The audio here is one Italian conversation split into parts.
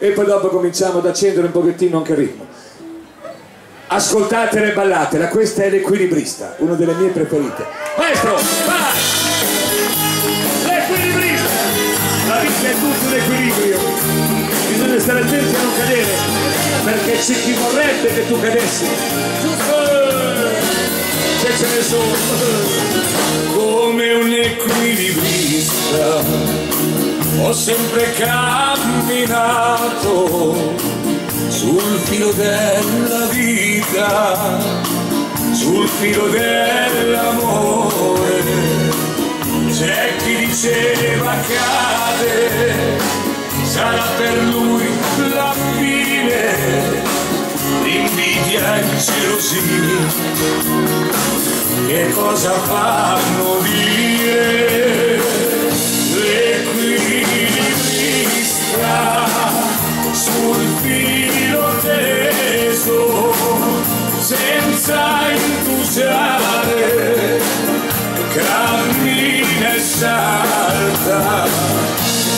e poi dopo cominciamo ad accendere un pochettino anche il ritmo. Ascoltatela e ballatela, questa è l'Equilibrista, una delle mie preferite. Maestro, vai! L'Equilibrista! La vita è tutto un equilibrio, bisogna stare attenti a non cadere, perché c'è chi vorrebbe che tu cadessi. Se ce ne sono. Come un equilibrista ho sempre camminato sul filo della vita, sul filo dell'amore. C'è chi diceva cade, sarà per lui la fine, l'invidia e il gelosia che cosa fanno dire? L'equilibrista sul filo teso, senza indugiare, cammina e salta,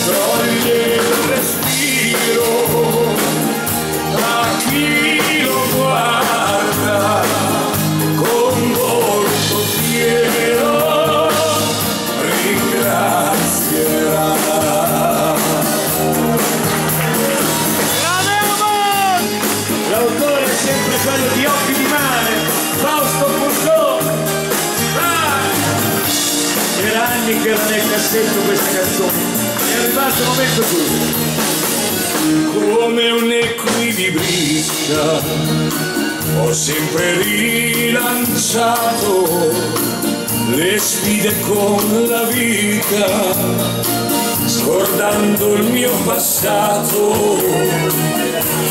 toglie il respiro a chi lo guarda con volto fiero, ringrazierà. L'autore è sempre quello di Occhi di Mare, Fausto Furlò. Era anni che era nel cassetto questa canzone, è arrivato il momento giusto. Come un equilibrista ho sempre rilanciato le sfide con la vita, scordando il mio passato,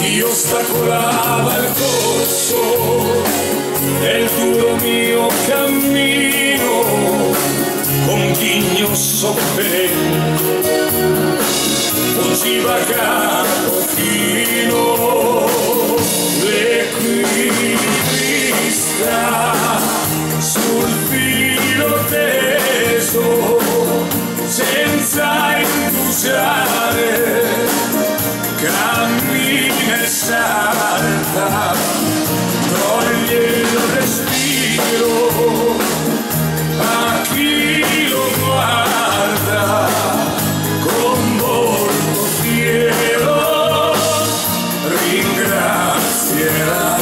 chi ostacolava il corso del duro mio cammino, con ghigno sofferente fuggiva a capofino. L'equilibrista sul filo teso, senza indugiare, cammina e salta, toglie il respiro a chi lo guarda con volto fiero, ringrazierà.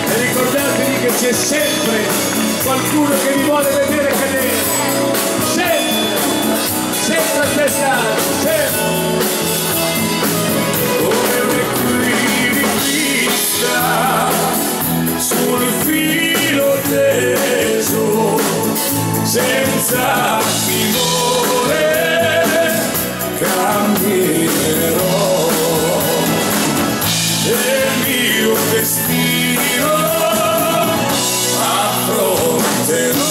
E ricordatevi che c'è sempre qualcuno che vi vuole vedere cadere, sempre, sempre aspettare, sempre. Come un equilibrista sul filo teso, senza timore camminerò il mio destino affronterò.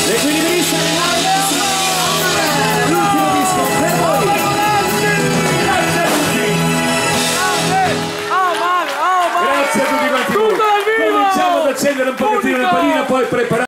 L'Equilibrista l'ultimo disco per voi. Grazie a tutti. Grazie a tutti quanti voi. Cominciamo ad accendere un pochettino la panina, poi preparare